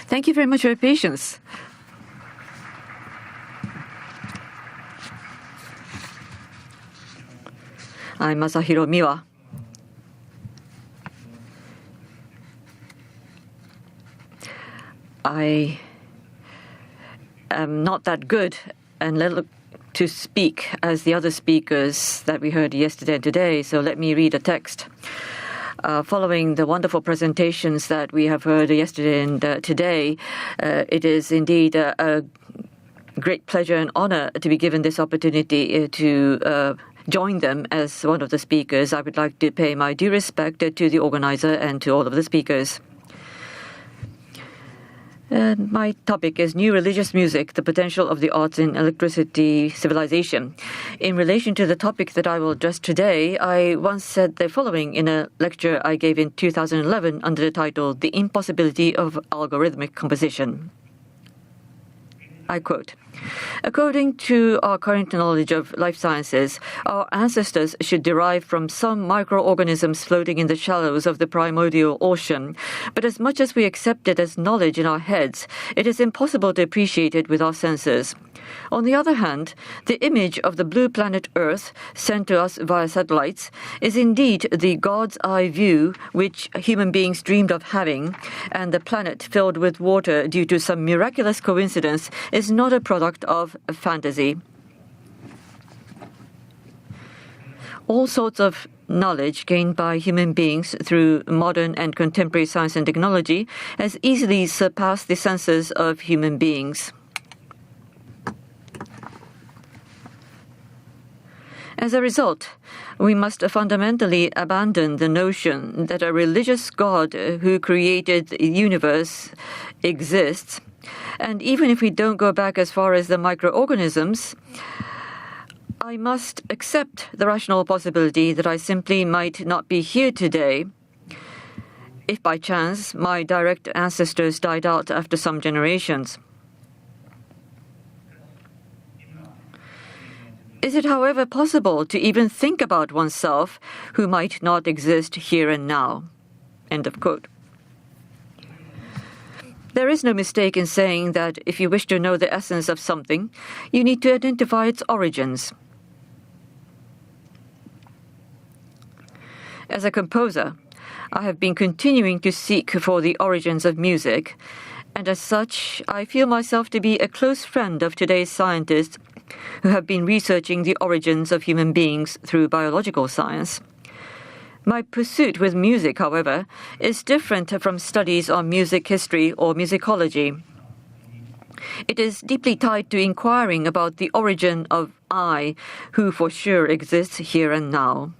Thank you very much for your patience. I'm Masahiro Miwa. I am not that good and little to speak as the other speakers that we heard yesterday and today, so let me read a text. Following the wonderful presentations that we have heard yesterday and today, it is indeed a great pleasure and honor to be given this opportunity to join them as one of the speakers. I would like to pay my due respect to the organizer and to all of the speakers. My topic is New Religious Music, the Potential of the Arts in Electricity Civilization. In relation to the topic that I will address today, I once said the following in a lecture I gave in 2011 under the title, The Impossibility of Algorithmic Composition. I quote, "According to our current knowledge of life sciences, our ancestors should derive from some microorganisms floating in the shallows of the primordial ocean. But as much as we accept it as knowledge in our heads, it is impossible to appreciate it with our senses. On the other hand, the image of the blue planet Earth, sent to us via satellites, is indeed the God's eye view which human beings dreamed of having, and the planet filled with water due to some miraculous coincidence is not a product of fantasy. All sorts of knowledge gained by human beings through modern and contemporary science and technology has easily surpassed the senses of human beings. As a result, we must fundamentally abandon the notion that a religious God who created the universe exists. And even if we don't go back as far as the microorganisms, I must accept the rational possibility that I simply might not be here today if by chance my direct ancestors died out after some generations. Is it, however, possible to even think about oneself who might not exist here and now?" End of quote. There is no mistake in saying that if you wish to know the essence of something, you need to identify its origins. As a composer, I have been continuing to seek for the origins of music, and as such, I feel myself to be a close friend of today's scientists who have been researching the origins of human beings through biological science. My pursuit with music, however, is different from studies on music history or musicology. It is deeply tied to inquiring about the origin of I, who for sure exists here and now.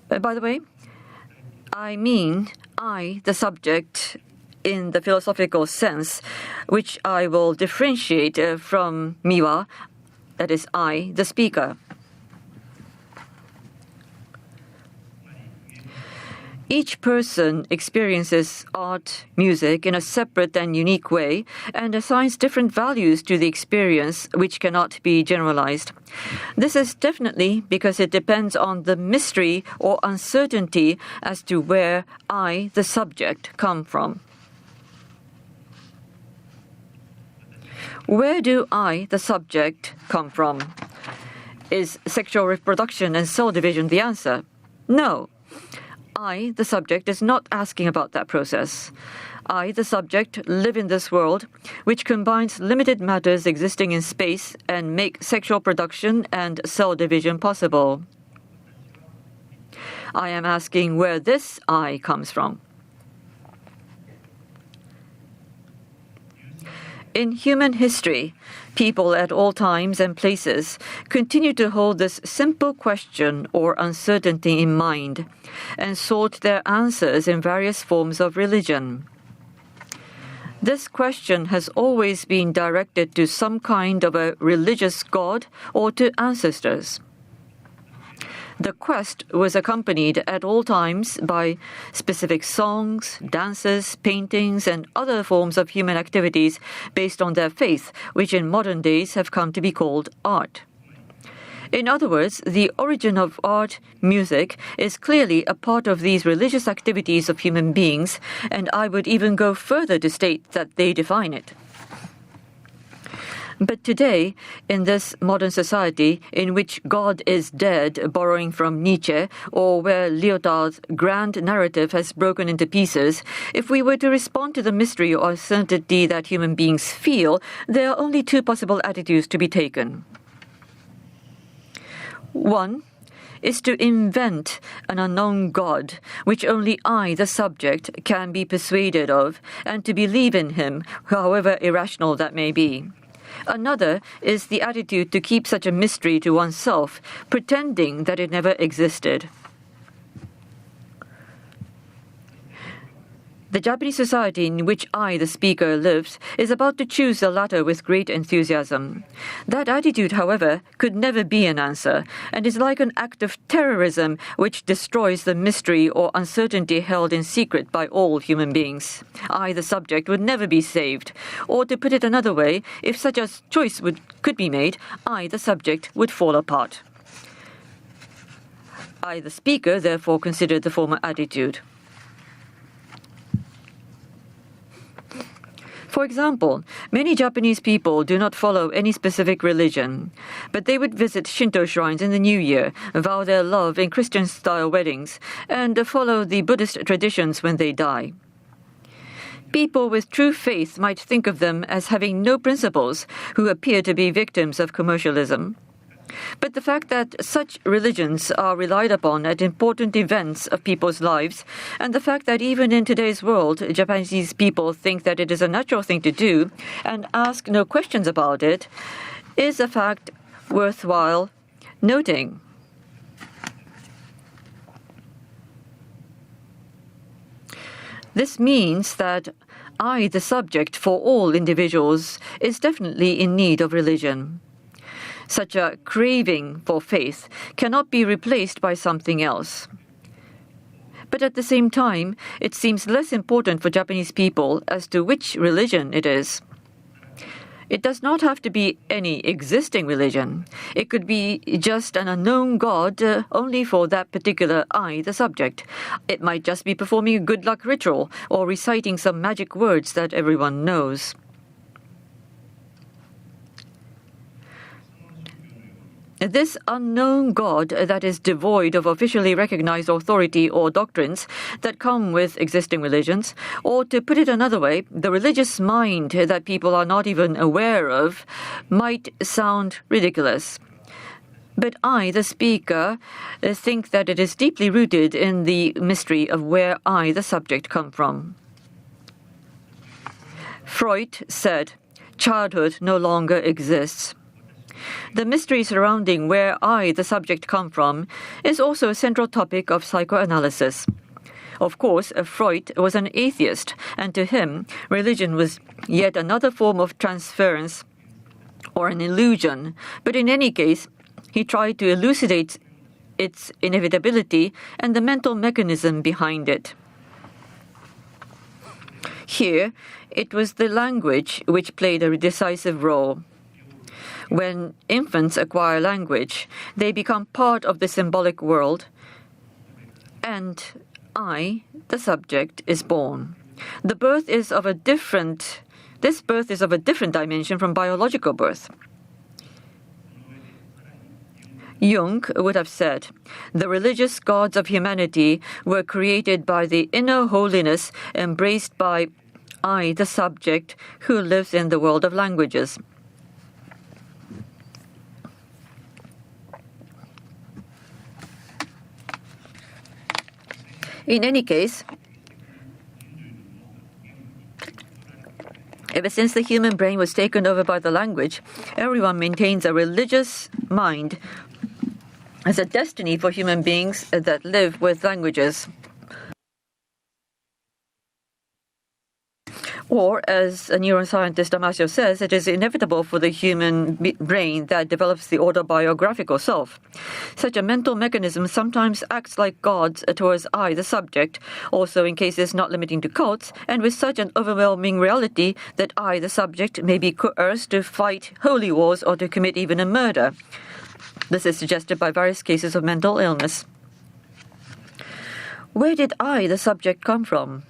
By the way, I mean I, the subject, in the philosophical sense, which I will differentiate from Miwa, that is I, the speaker. Each person experiences art, music in a separate and unique way and assigns different values to the experience which cannot be generalized. This is definitely because it depends on the mystery or uncertainty as to where I, the subject, come from. Where do I, the subject, come from? Is sexual reproduction and cell division the answer? No. I, the subject, is not asking about that process. I, the subject, live in this world, which combines limited matters existing in space and make sexual production and cell division possible. I am asking where this I comes from. In human history, people at all times and places continue to hold this simple question or uncertainty in mind and sought their answers in various forms of religion. This question has always been directed to some kind of a religious god or to ancestors. The quest was accompanied at all times by specific songs, dances, paintings, and other forms of human activities based on their faith, which in modern days have come to be called art. In other words, the origin of art, music, is clearly a part of these religious activities of human beings, and I would even go further to state that they define it. But today, in this modern society in which God is dead, borrowing from Nietzsche, or where Lyotard's grand narrative has broken into pieces, if we were to respond to the mystery or uncertainty that human beings feel, there are only two possible attitudes to be taken. One is to invent an unknown God, which only I, the subject, can be persuaded of, and to believe in him, however irrational that may be. Another is the attitude to keep such a mystery to oneself, pretending that it never existed. The Japanese society in which I, the speaker, lives is about to choose the latter with great enthusiasm. That attitude, however, could never be an answer, and is like an act of terrorism which destroys the mystery or uncertainty held in secret by all human beings. I, the subject, would never be saved. Or to put it another way, if such a choice could be made, I, the subject, would fall apart. I, the speaker, therefore considered the former attitude. For example, many Japanese people do not follow any specific religion, but they would visit Shinto shrines in the New Year, vow their love in Christian-style weddings, and follow the Buddhist traditions when they die. People with true faith might think of them as having no principles, who appear to be victims of commercialism. But the fact that such religions are relied upon at important events of people's lives, and the fact that even in today's world, Japanese people think that it is a natural thing to do and ask no questions about it, is a fact worthwhile noting. This means that I, the subject for all individuals, is definitely in need of religion. Such a craving for faith cannot be replaced by something else. But at the same time, it seems less important for Japanese people as to which religion it is. It does not have to be any existing religion. It could be just an unknown God only for that particular I, the subject. It might just be performing a good luck ritual or reciting some magic words that everyone knows. This unknown God that is devoid of officially recognized authority or doctrines that come with existing religions, or to put it another way, the religious mind that people are not even aware of, might sound ridiculous. But I, the speaker, think that it is deeply rooted in the mystery of where I, the subject, come from. Freud said, "Childhood no longer exists." The mystery surrounding where I, the subject, come from is also a central topic of psychoanalysis. Of course, Freud was an atheist, and to him, religion was yet another form of transference or an illusion. But in any case, he tried to elucidate its inevitability and the mental mechanism behind it. Here, it was the language which played a decisive role. When infants acquire language, they become part of the symbolic world, and I, the subject, is born. This birth is of a different dimension from biological birth. Jung would have said, the religious gods of humanity were created by the inner holiness embraced by I, the subject, who lives in the world of languages. In any case, ever since the human brain was taken over by the language, everyone maintains a religious mind as a destiny for human beings that live with languages. Or, as a neuroscientist Damasio says, it is inevitable for the human brain that develops the autobiographical self. Such a mental mechanism sometimes acts like gods towards I, the subject, also in cases not limiting to cults, and with such an overwhelming reality that I, the subject, may be coerced to fight holy wars or to commit even a murder. This is suggested by various cases of mental illness. Where did I, the subject, come from?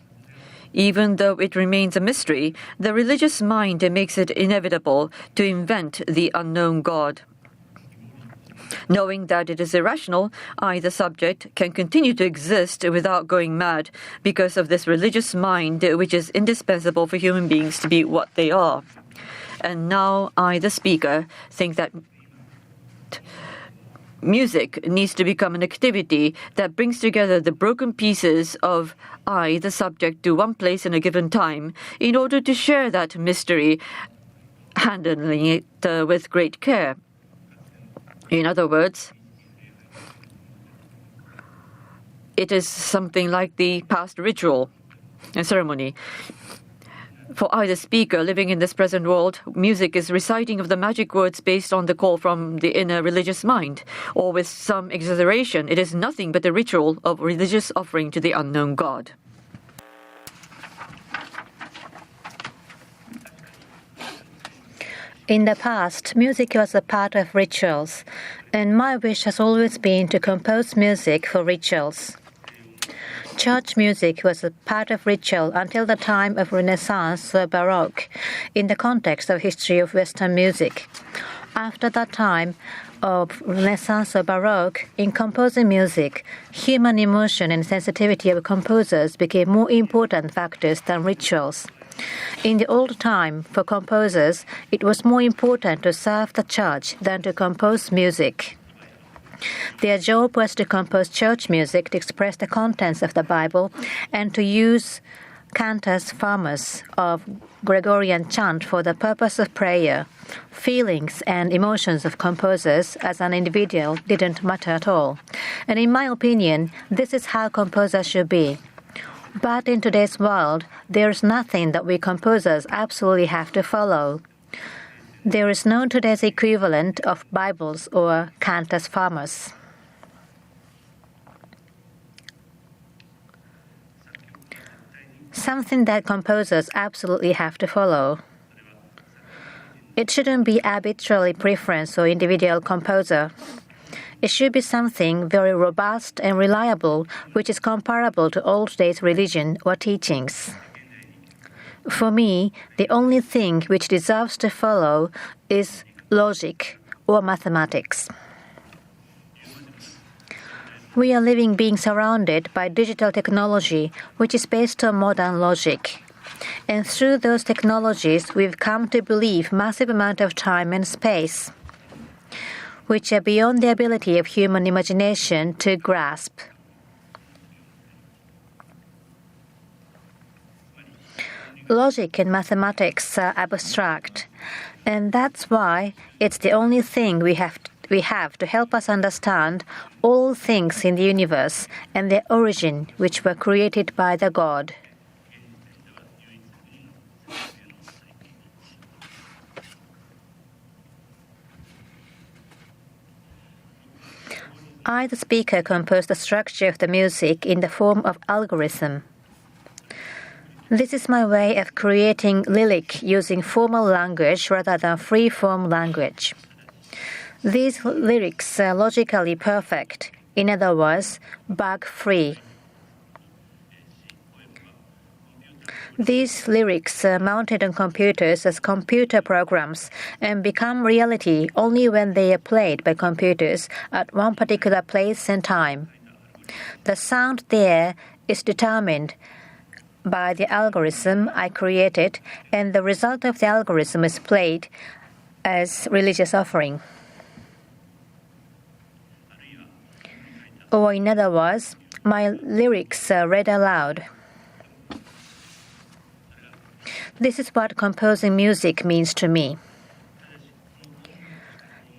Even though it remains a mystery, the religious mind makes it inevitable to invent the unknown God. Knowing that it is irrational, I, the subject, can continue to exist without going mad because of this religious mind which is indispensable for human beings to be what they are. And now I, the speaker, think that music needs to become an activity that brings together the broken pieces of I, the subject, to one place in a given time in order to share that mystery, handling it with great care. In other words, it is something like the past ritual and ceremony. For I, the speaker, living in this present world, music is reciting of the magic words based on the call from the inner religious mind, or with some exaggeration, it is nothing but a ritual of religious offering to the unknown God. In the past, music was a part of rituals, and my wish has always been to compose music for rituals. Church music was a part of ritual until the time of Renaissance or Baroque, in the context of history of Western music. After that time of Renaissance or Baroque, in composing music, human emotion and sensitivity of composers became more important factors than rituals. In the old time, for composers, it was more important to serve the church than to compose music. Their job was to compose church music to express the contents of the Bible and to use cantus firmus of Gregorian chant for the purpose of prayer. Feelings and emotions of composers as an individual didn't matter at all. And in my opinion, this is how composers should be. But in today's world, there's nothing that we composers absolutely have to follow. There is no today's equivalent of Bibles or cantus firmus. Something that composers absolutely have to follow. It shouldn't be arbitrary preference or individual composer. It should be something very robust and reliable, which is comparable to old days religion or teachings. For me, the only thing which deserves to follow is logic or mathematics. We are living being surrounded by digital technology, which is based on modern logic. And through those technologies, we've come to believe massive amount of time and space, which are beyond the ability of human imagination to grasp. Logic and mathematics are abstract, and that's why it's the only thing we have to help us understand all things in the universe and their origin, which were created by the God. I, the speaker, composed the structure of the music in the form of algorithm. This is my way of creating lyric using formal language rather than free-form language. These lyrics are logically perfect, in other words, bug-free. These lyrics are mounted on computers as computer programs and become reality only when they are played by computers at one particular place and time. The sound there is determined by the algorithm I created, and the result of the algorithm is played as religious offering. Or in other words, my lyrics are read aloud. This is what composing music means to me.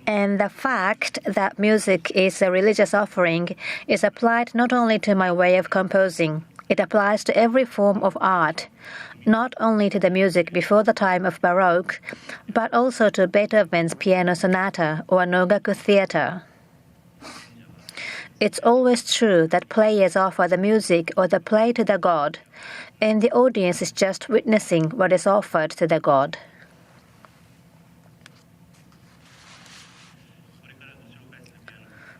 And the fact that music is a religious offering is applied not only to my way of composing, it applies to every form of art, not only to the music before the time of Baroque, but also to Beethoven's piano sonata or Nogaku theater. It's always true that players offer the music or the play to the god, and the audience is just witnessing what is offered to the god.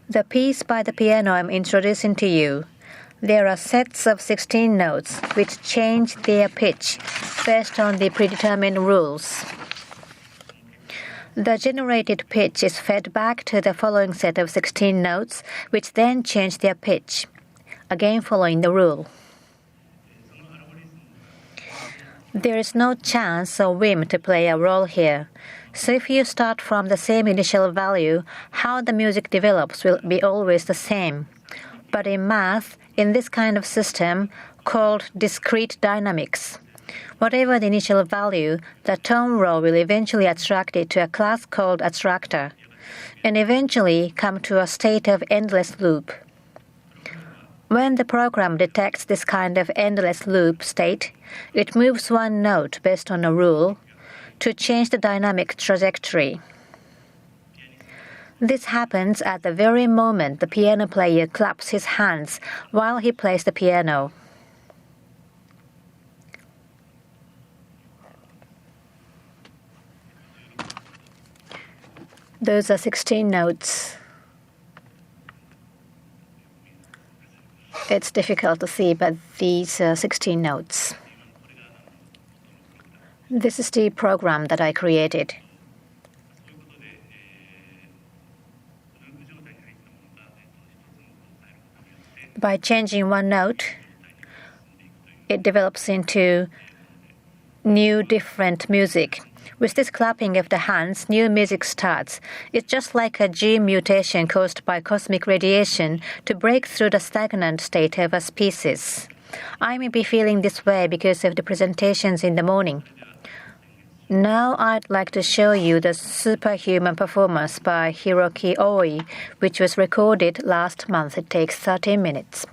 The piece by the piano I'm introducing to you. There are sets of 16 notes which change their pitch based on the predetermined rules. The generated pitch is fed back to the following set of 16 notes which then change their pitch, again following the rule. There is no chance or whim to play a role here. So if you start from the same initial value, how the music develops will be always the same. But in math, in this kind of system called discrete dynamics, whatever the initial value, the tone row will eventually attract it to a class called attractor, and eventually come to a state of endless loop. When the program detects this kind of endless loop state, it moves one note based on a rule to change the dynamic trajectory. This happens at the very moment the piano player claps his hands while he plays the piano. Those are 16 notes. It's difficult to see, but these are 16 notes. This is the program that I created. By changing one note, it develops into new different music. With this clapping of the hands, new music starts. It's just like a gene mutation caused by cosmic radiation to break through the stagnant state of a species. I may be feeling this way because of the presentations in the morning. Now I'd like to show you the superhuman performance by Hiroki Oi, which was recorded last month. It takes 13 minutes.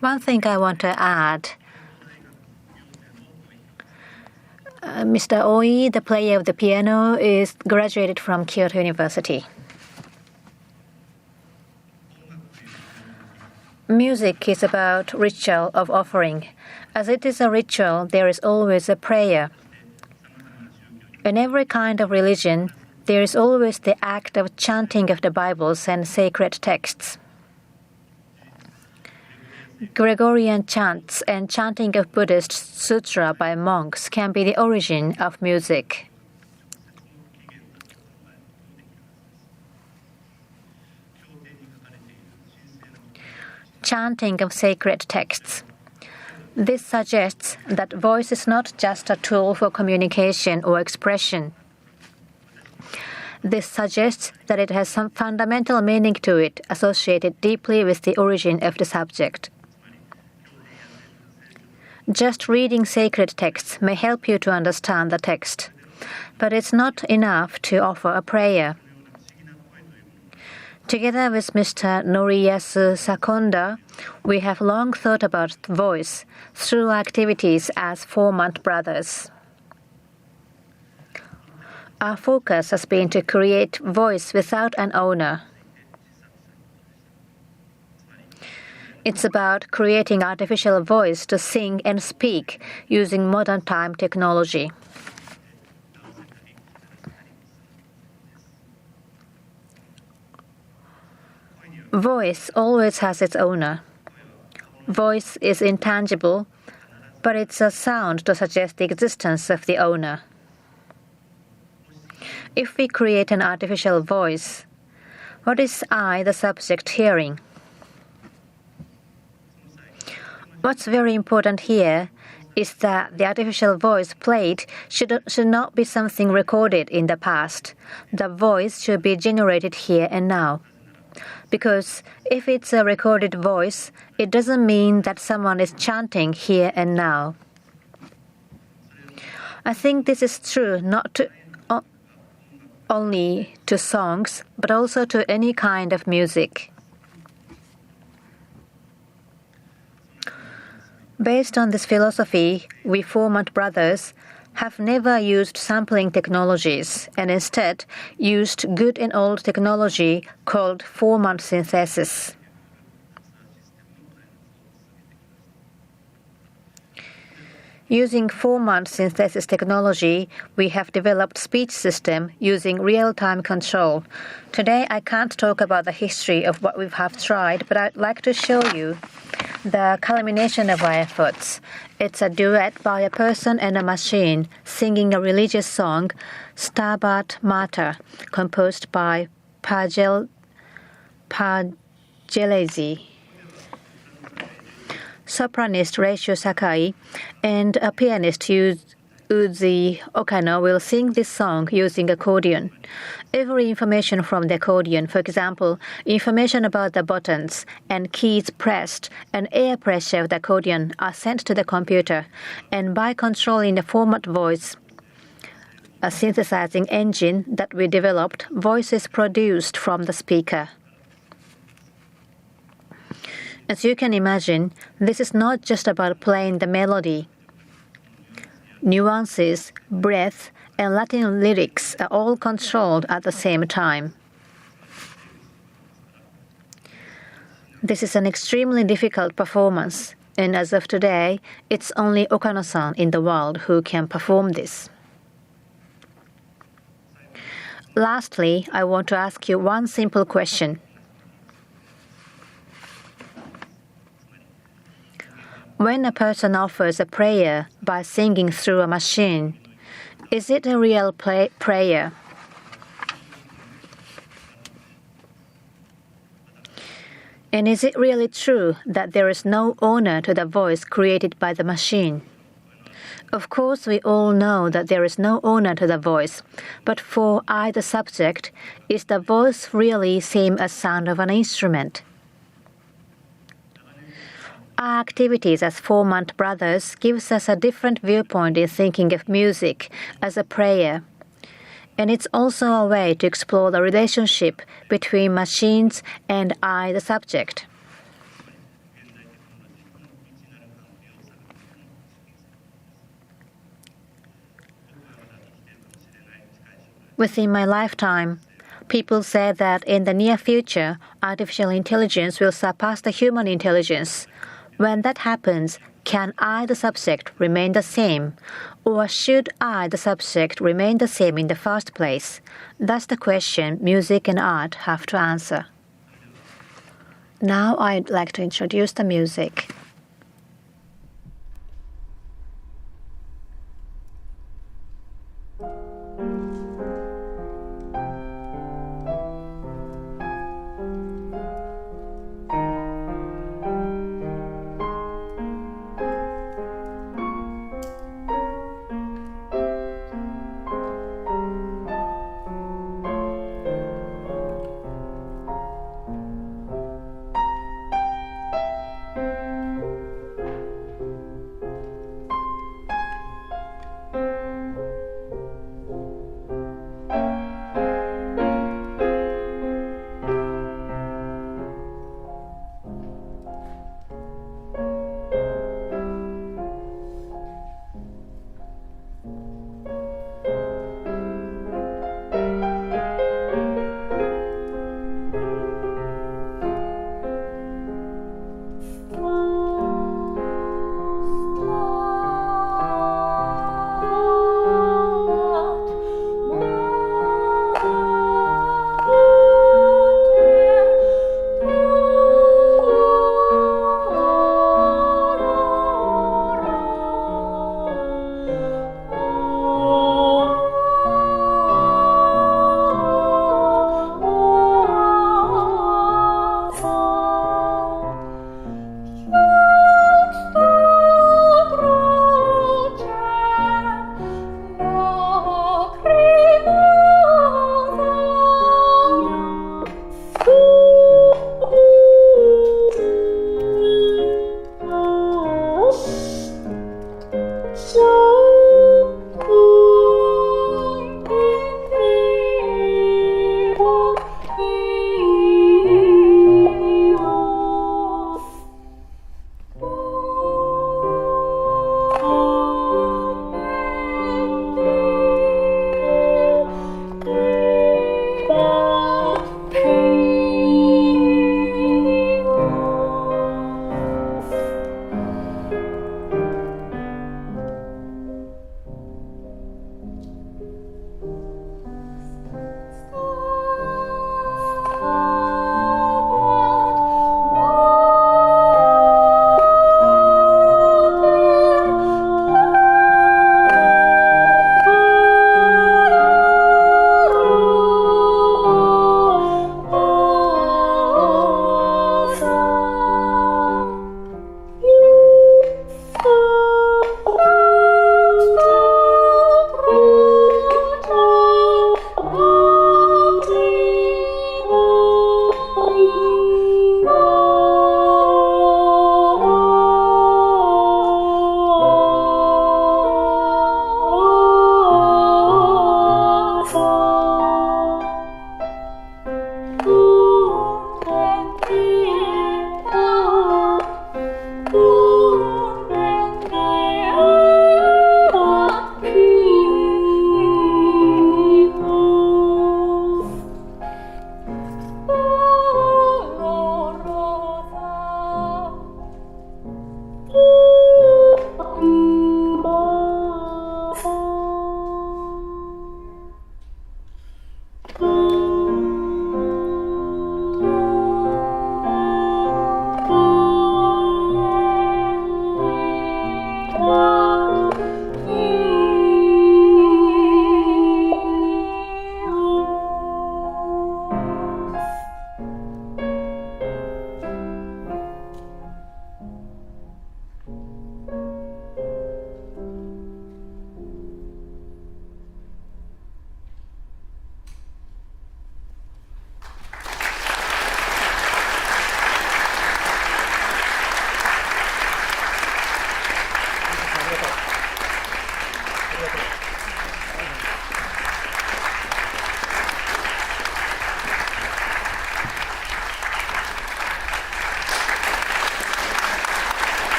One thing I want to add. Mr. Oi, the player of the piano, is graduated from Kyoto University. Music is about ritual of offering. As it is a ritual, there is always a prayer. In every kind of religion, there is always the act of chanting of the Bibles and sacred texts. Gregorian chants and chanting of Buddhist sutra by monks can be the origin of music. Chanting of sacred texts. This suggests that voice is not just a tool for communication or expression. This suggests that it has some fundamental meaning to it associated deeply with the origin of the subject. Just reading sacred texts may help you to understand the text, but it's not enough to offer a prayer. Together with Mr. Noriyasu Sakonda, we have long thought about voice through activities as 4-month brothers. Our focus has been to create voice without an owner. It's about creating artificial voice to sing and speak using modern time technology. Voice always has its owner. Voice is intangible, but it's a sound to suggest the existence of the owner. If we create an artificial voice, what is I, the subject, hearing? What's very important here is that the artificial voice played should not be something recorded in the past. The voice should be generated here and now. Because if it's a recorded voice, it doesn't mean that someone is chanting here and now. I think this is true not only to songs, but also to any kind of music. Based on this philosophy, we 4-month brothers have never used sampling technologies and instead used good and old technology called 4-month synthesis. Using 4-month synthesis technology, we have developed speech system using real-time control. Today, I can't talk about the history of what we have tried, but I'd like to show you the culmination of our efforts. It's a duet by a person and a machine singing a religious song, Stabat Mater, composed by Pagelezi. Sopranist Reisho Sakai and a pianist Uzi Okano will sing this song using accordion. Every information from the accordion, for example, information about the buttons and keys pressed and air pressure of the accordion are sent to the computer, and by controlling the format voice, a synthesizing engine that we developed, voice is produced from the speaker. As you can imagine, this is not just about playing the melody. Nuances, breath, and Latin lyrics are all controlled at the same time. This is an extremely difficult performance, and as of today, it's only Okano-san in the world who can perform this. Lastly, I want to ask you one simple question. When a person offers a prayer by singing through a machine, is it a real prayer? And is it really true that there is no owner to the voice created by the machine? Of course, we all know that there is no owner to the voice, but for I, the subject, is the voice really same as sound of an instrument? Our activities as 4-month brothers gives us a different viewpoint in thinking of music as a prayer. And it's also a way to explore the relationship between machines and I, the subject. Within my lifetime, people say that in the near future, artificial intelligence will surpass the human intelligence. When that happens, can I, the subject, remain the same? Or should I, the subject, remain the same in the first place? That's the question music and art have to answer. Now I'd like to introduce the music.